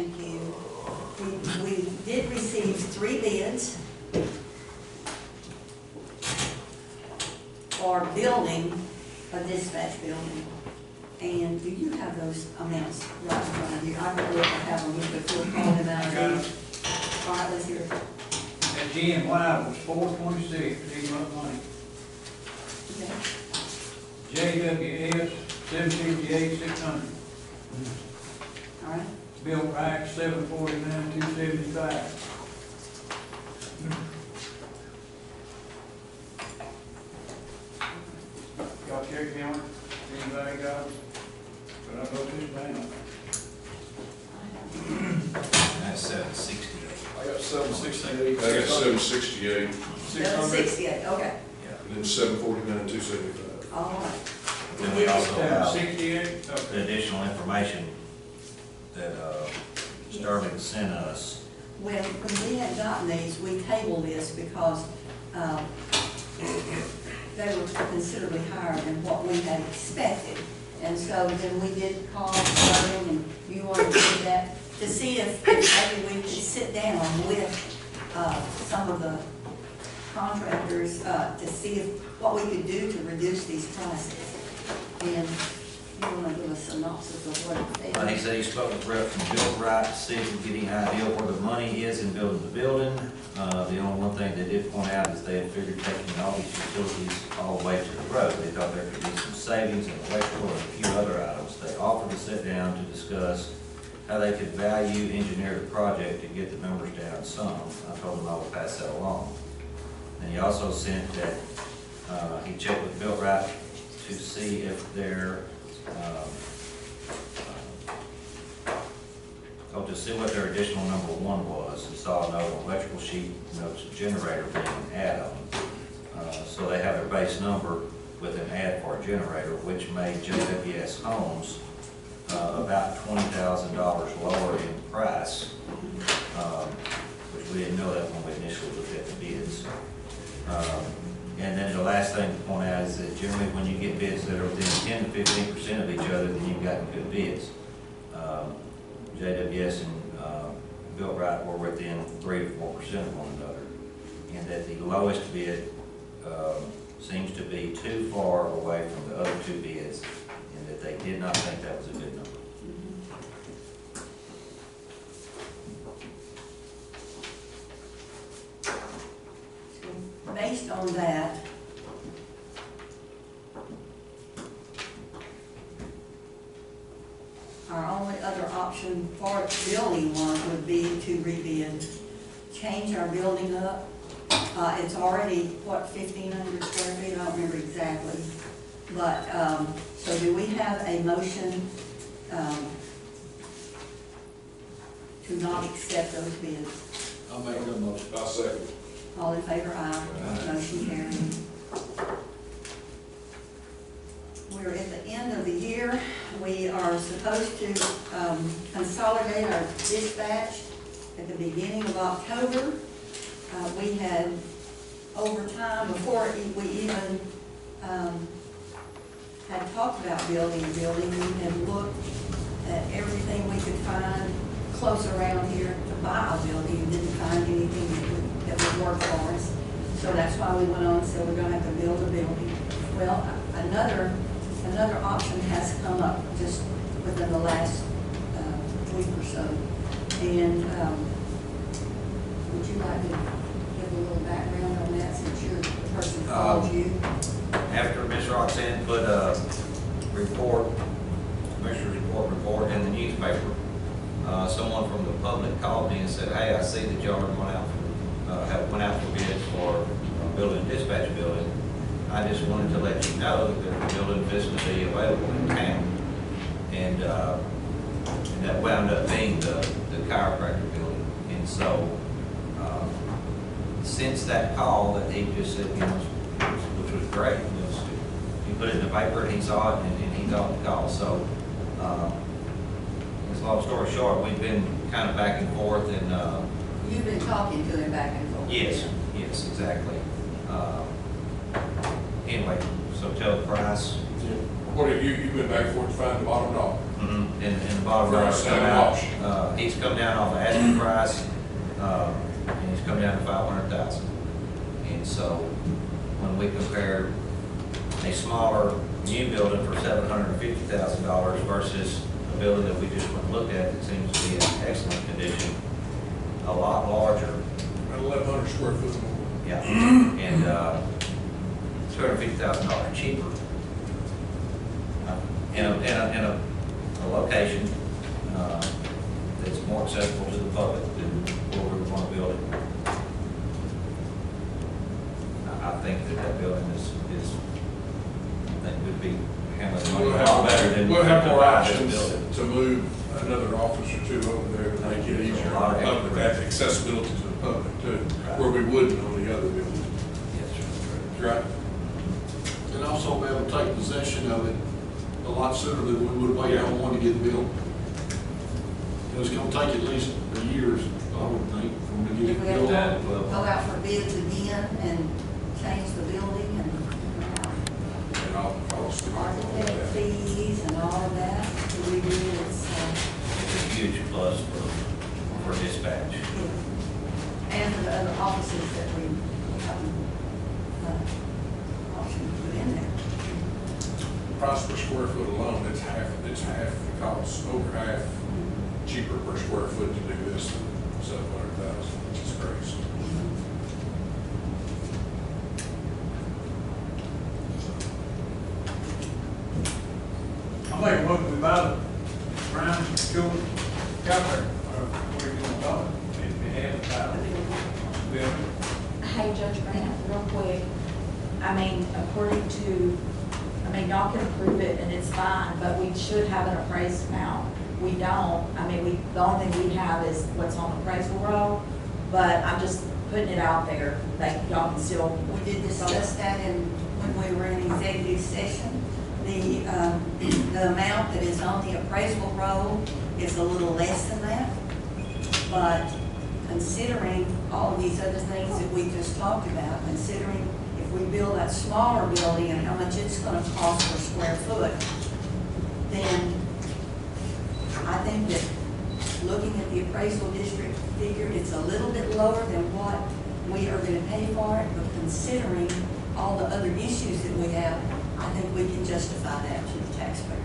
Thank you. We did receive 3 bids for building a dispatch building. And do you have those amounts right in front of you? I don't know if I have them, but we'll call them out. All right, let's hear it. At GNY was $426, even up money. Okay. JWS, $758,600. All right. Bill Rack, $749,275. Y'all check me on, anybody got it? But I wrote this down. That's 760. I got 768. I got 768, 768, okay. and then 749, 275. All right. Then we also have 68, the okay. additional information that Sterling sent us. When we had gotten these, we tabled this because they were considerably higher than what we had expected. And so then we did call Sterling, and you wanted to do that, to see if maybe we could sit down with some of the contractors to see what we could do to reduce these prices. And you want to give a synopsis of what it He is? said he spoke with Brett from Build Right to see if he could get any idea where the money is in building the building. The only one thing they did point out is they had figured taking all these utilities all the way to the road. They thought there could be some savings in electrical and a few other items. They offered to sit down to discuss how they could value engineer the project to get the numbers down some. I told him I would pass that along. And he also sent that he checked with Build Right to see if to see what their additional number 1 was, and saw a note on electrical sheet, notes a generator being an add-on. So they have their base number with an add for a generator, which made JWS Homes about $20,000 lower in price, which we didn't know that when we initially looked at the bids. And then the last thing to point out is that generally when you get bids that are within 10 to 15% of each other, then you've gotten good bids. JWS and Built Right were within 3 to 4% of one another. And that the lowest bid seems to be too far away from the other 2 bids, and that they did not think that was a good number. Based on that, our only other option for building one would be to rebid, change our building up. It's already, what, 1,500 square feet? I don't remember exactly. But, so do we have a motion to not accept those bids? I'll make a motion. I'll second. All in favor, aye. Motion carried. We're at the end of the year. We are supposed to consolidate our dispatch at the beginning of October. We had, over time, before we even had talked about building, we had looked at everything we could find close around here to buy a building, and didn't find anything that would work for us. So that's why we went on and said we're going to have to build a building. Well, another option has come up just within the last week or so. And would you like to give a little background on that, since you're the person who called you? After Ms. Roxanne put a report, Commissioner's report in the newspaper, someone from the public called me and said, "Hey, I see that y'all went out for bids for building a dispatch building. I just wanted to let you know that there's a building vicinity available in town." And that wound up being the chiropractor building. And so, since that call that he just said, which was great, he put it in the paper and he saw it, and he got the call. So, long story short, we've been kind of back and forth, and You've been talking to him back and forth. yes, exactly. Anyway, so tell the price. What, you went back for it to find the bottom dollar? And the bottom line Price come and out, option. he's come down off the asking price, and he's come down to 500,000. And so, when we compare a smaller new building for $750,000 versus a building that we just went and looked at that seems to be in excellent condition, a lot larger, About 1,100 square foot more. yeah, and $250,000 cheaper. In a location that's more accessible to the public than where we want to build it. I think that building is, I think would be handling money a lot better than. We'll have more buy this options building. to move another office or two over there to make it easier. A lot of Public, that accessibility to the public too, where we wouldn't on the other building. Yes, sir. Right? And also be able to take possession of it a lot sooner than we would wait on one to get built. It's gonna take at least a year, I would think, for them to get If it we have built. to go out for bids again and change the building and And all the costs. and all of architect that. fees and all of that, so we do, it's, It's a huge plus for dispatch. and the other offices that we have option to put in there. Price per square foot alone, it's half the cost, over half cheaper per square foot to do this than 700,000, which is crazy. I make a motion about it, Brown School, Calvert, or what are you gonna call it? If you have about it, building. Hey, Judge Grant, real quick, I mean, according to, y'all can approve it and it's fine, but we should have an appraised amount. We don't, the only thing we have is what's on the appraisal roll, but I'm just putting it out there, that y'all can still. We did discuss that when we were in executive session. The amount that is on the appraisal roll is a little less than that. But considering all of these other things that we just talked about, considering if we build that smaller building and how much it's gonna cost per square foot, then I think that looking at the appraisal district figure, it's a little bit lower than what we are gonna pay for it, but considering all the other issues that we have, I think we can justify that to the taxpayers.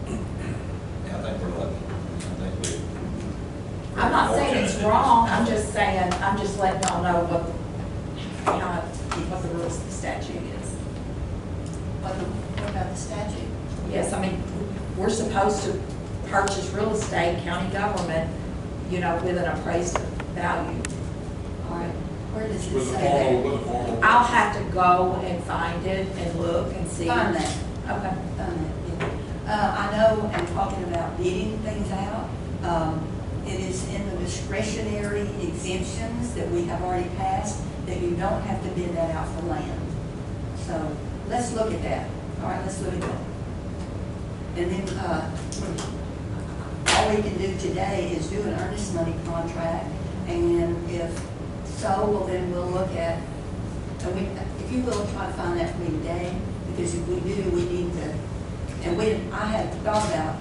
Yeah, I think we're lucky. I think we. I'm not saying it's wrong, I'm just saying, I'm just letting y'all know what the rules of the statute is. What about the statute? Yes, we're supposed to purchase real estate, county government, with an appraised value. All right, where does it With a say formal, that? with a formal. I'll have to go and find it and look and see. Find that. Okay. I know, and talking about bidding things out, it is in the discretionary exemptions that we have already passed, that you don't have to bid that out for land. So, let's look at that. All right, let's look at that. And then, all we can do today is do an earnest money contract, and if so, well, then we'll look at, if you will, try to find that for me today, because if we do, we need to, and I had thought about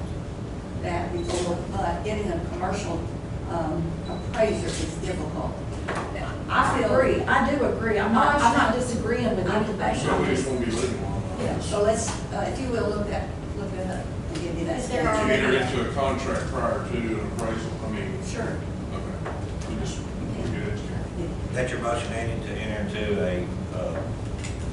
that before, but getting a commercial appraiser is difficult. I feel. I do agree, I'm not disagreeing with anything. So we just won't be living on. Yeah, so let's, if you will, look it up and give me that. Is there Would you enter already- into a contract prior to an appraisal? Sure. Okay. We just, we get it. That's your motion, Andy, to enter into a,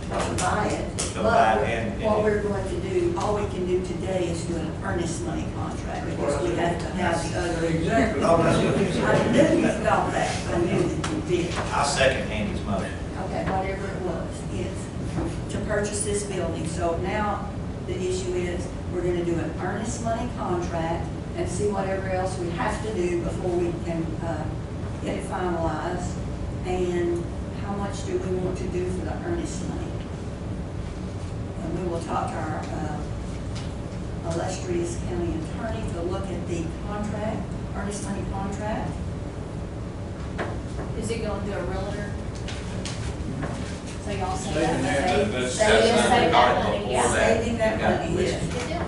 Buy it, To buy but it and- what we're going to do, all we can do today is do an earnest money contract, because we have to have the other. Exactly. Oh, that's good. I knew you thought that, I knew that you did. I'll second Andy's motion. Okay, whatever it was, it's to purchase this building. So now the issue is, we're gonna do an earnest money contract and see whatever else we have to do before we can, get it finalized. And how much do we want to do for the earnest money? And we will talk to our, illustrious county attorney to look at the contract, earnest money contract. Is it going to a realtor? So y'all say Saving that. that, that's- Say that's just not save that Right money, before yeah. that, Saving that you got money, listed. yes. Good deal.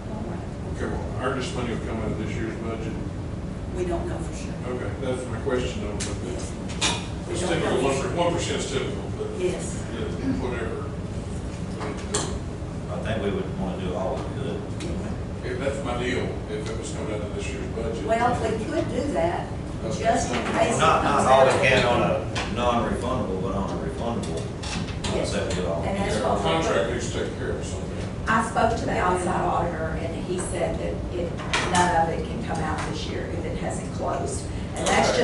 All right. Okay, well, earnest money will come out of this year's budget. We don't know for sure. Okay, that's my question on the, Yes. We it's don't typical, know for sure. 1% is typical, but Yes. yeah, whatever. I think we would want to do all we could. If that's my deal, if it was coming out of this year's budget. Well, we could do that, just in case. it Not comes all out we of can the- on a non-refundable, but on a refundable, I'd say we do all we And can. that's Yeah, what we- contract needs to take care of something. I spoke to the outside auditor, and he said that none of it can come out this year if it hasn't closed. And that's Okay.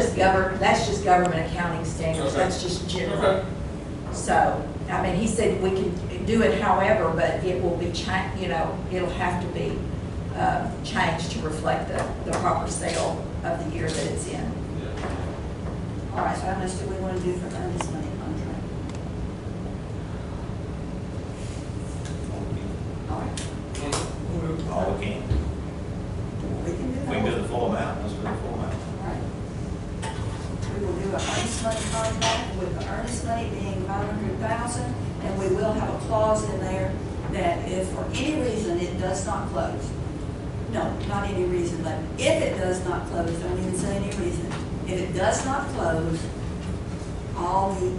that's just government accounting standards, Okay. that's just general. Okay. So, I mean, he said we can do it however, but it will be it'll have to be changed to reflect the proper sale of the year that it's in. All right, so how much do we want to do for earnest money contract? All right, All we can. we can do If that. we can do the full amount, let's do the full amount. All right. We will do an earnest money contract with the earnest money being 500,000, and we will have a clause in there that if for any reason it does not close, no, not any reason, but if it does not close, don't even say any reason. If it does not close, all the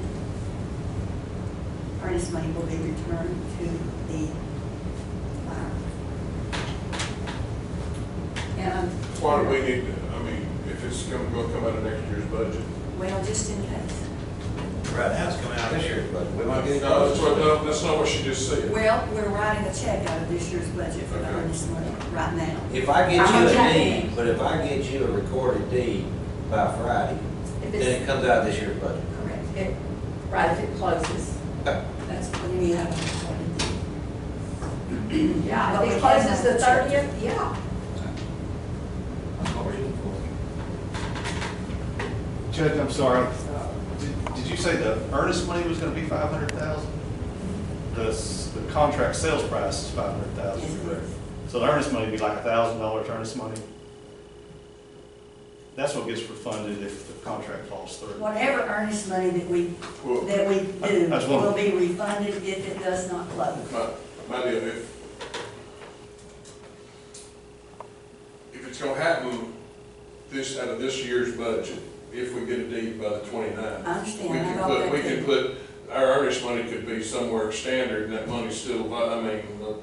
earnest money will be returned to the buyer. And, Why do we need to, I mean, if it's going to come out of next year's budget? well, just in case. Right now, it's coming out this year, but we might get it No, close. that's not what she just said. Well, we're writing a check out of this year's budget for the Okay. earnest money right now. If I get How you much a I deed, think? but if I get you a recorded deed by Friday, If then it's, it comes out of this year's budget. Correct. right, if it closes. That's when we have a recorded deed. Yeah, But if we it closes have the to check. 30th, yeah. That's what we're shooting for. Judge, I'm sorry. Did you say the earnest money was gonna be 500,000? The contract sales price is 500,000. Yes, it is. So the earnest money would be like $1,000 earnest money? That's what gets refunded if the contract falls through. Whatever earnest money that we Well, do That's one. will be refunded if it does not close. my deal, if it's going to happen out of this year's budget, if we get a deed by the 29th. I understand. I got that We too. can put, our earnest money could be somewhere standard, and that money's still, I mean,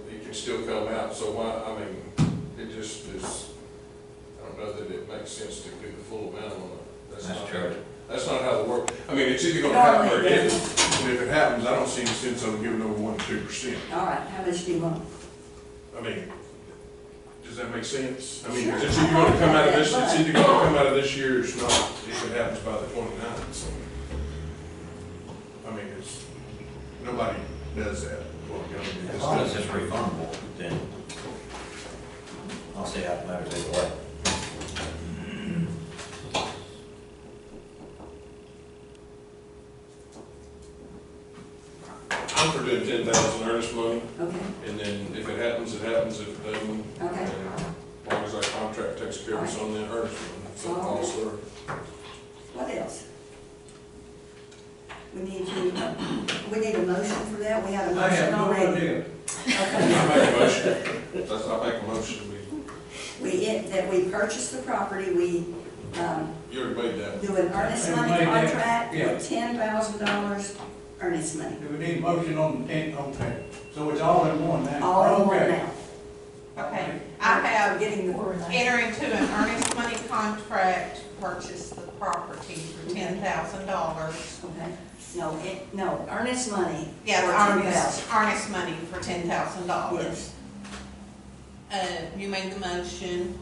it can still come out, so why, I mean, it just is, I don't know that it makes sense to do the full amount on it. That's not- true. That's not how it works. I mean, it's either gonna happen or it Normally it isn't, and if it happens, I don't see any sense of giving over 1 to 2%. All right, how much do you want? I mean, does that make sense? I mean, Sure. it's either gonna come out of this, it's either gonna come out of this year's, not if it happens by the 29th, so. I mean, nobody does that. Well, you know, As long as it's refundable, then I'll see how it matters either way. I'm for doing 10,000 earnest money, Okay, and then if it happens, it happens, if it doesn't, okay. as long as our contract takes care of us on the earnest money, so falls through. What else? We need a motion for that. We had a I have motion no already. idea. Okay. I make a motion, I make a motion, That we purchase the property, we, you already made that. do an earnest And money made that, contract yeah. with $10,000 earnest money. Do we need a motion on the 10th? Okay, so it's all in one now? All in one Okay. now. Okay, I For have getting the, enter into an earnest money contract, to purchase the property for $10,000. okay, no, earnest money. Yeah, for the $10,000. earnest money for $10,000. Yes, You made the motion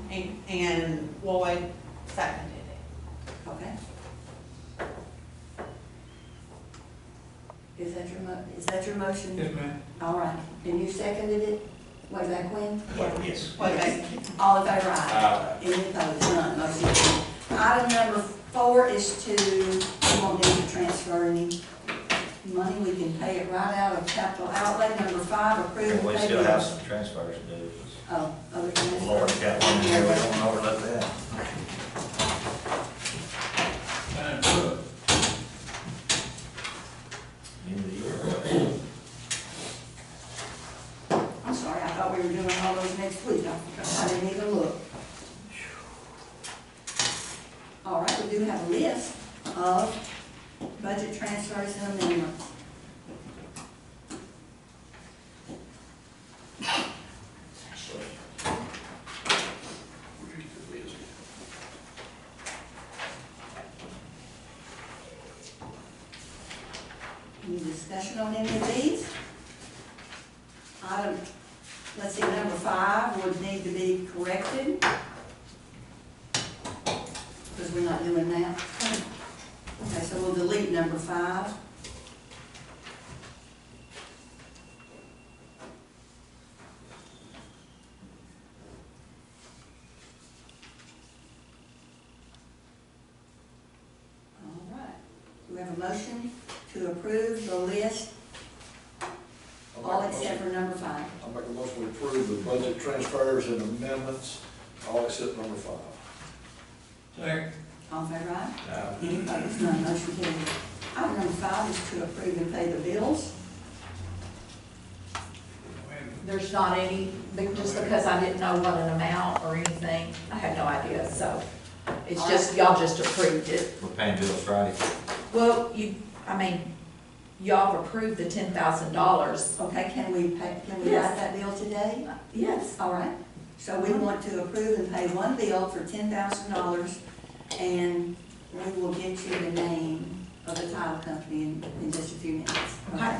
and Lloyd seconded it. okay. Is that your motion? Yes, ma'am. All right, and you seconded it? Was that Quinn? Yes. What they, All in favor, aye. Any opposed, none, motion carried. Item number 4 is we won't need to transfer any money, we can pay it right out of capital outlay. Number 5, approve and We pay still have bills. some transfers to do. Oh, other transfers. Lord, got one in here, we don't want to overlook that. Time for it. sign all those next week. I didn't even look. All right, we do have a list of budget transfers and amendments. Any discussion on any of these? Item, let's see, number 5 would need to be corrected. Because we're not doing that. Okay, so we'll delete number 5. All right. Do we have a motion to approve the list, all except for number 5? I'll make a motion to approve the budget transfers and amendments, all except number 5. Second. All in favor, aye? Any opposed? None, motion carried. Item number 5 is to approve and pay the bills. There's not any, just because I didn't know what an amount or anything, I had no idea, so it's just, y'all just approved it. We're paying bills Friday. Well, y'all have approved the $10,000. Okay, can we write Yes. that bill today? Yes. All right, so we want to approve and pay one bill for $10,000, and we will get you the name of the title company in just a few minutes. Okay.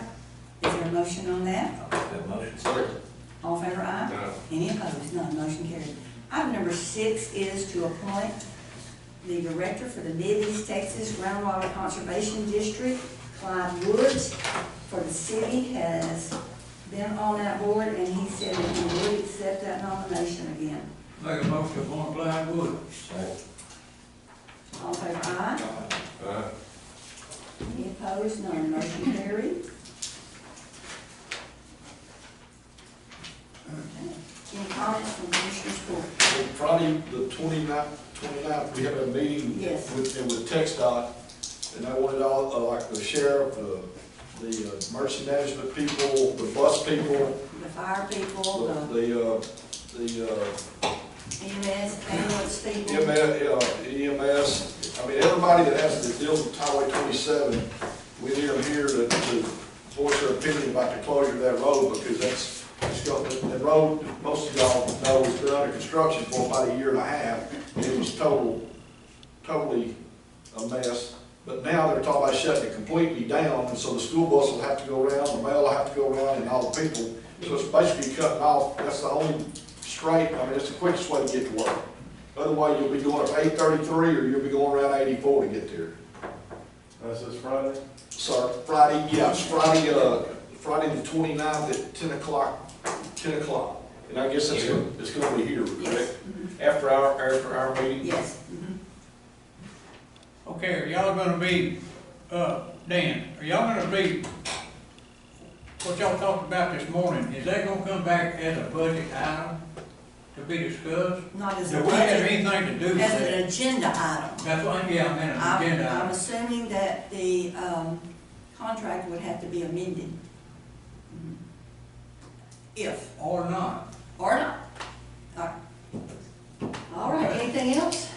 Is there a motion on that? I'll make that motion. Second. All in favor, aye? No. Any opposed? None, motion carried. Item number 6 is to appoint the director for the Mid-East Texas Groundwater Conservation District, Clyde Woods, for the city, has been on that board, and he said that he would accept that nomination again. Make a motion to appoint Clyde Wood. Second. All in favor, aye? Any opposed? None, motion carried. Okay. Any comments from Commissioner's Court? Friday, the 29th, we have a meeting Yes. with TXDOT, and I wanted all, like the sheriff, the emergency management people, the bus people, The fire people, the the EMS, ambulance people. EMS, I mean, everybody that has to deal with Highway 27, we need them here to voice their opinion about the closure of that road, because that road, most of y'all know, has been under construction for about a year and a half, and it was totally a mess. But now they're talking about shutting it completely down, and so the school bus will have to go around, the mail will have to go around, and all the people. So it's basically cutting off, that's the only straight, I mean, it's the quickest way to get to work. Otherwise, you'll be going up 833, or you'll be going around 84 to get there. That's this Friday? So Friday, yeah, it's Friday the 29th at 10 o'clock. And I guess it's gonna be here, Yes. correct? Mhm. After our meeting? Yes. Mhm. Okay, are y'all gonna be, Dan, are y'all gonna be, what y'all talked about this morning, is that gonna come back as a budget item to be discussed? Not as Do a we have budget, anything to do with as an that? agenda item. That's what, yeah, I meant an agenda I'm item. assuming that the contract would have to be amended. Mhm. If, Or not. or not. All right, anything else?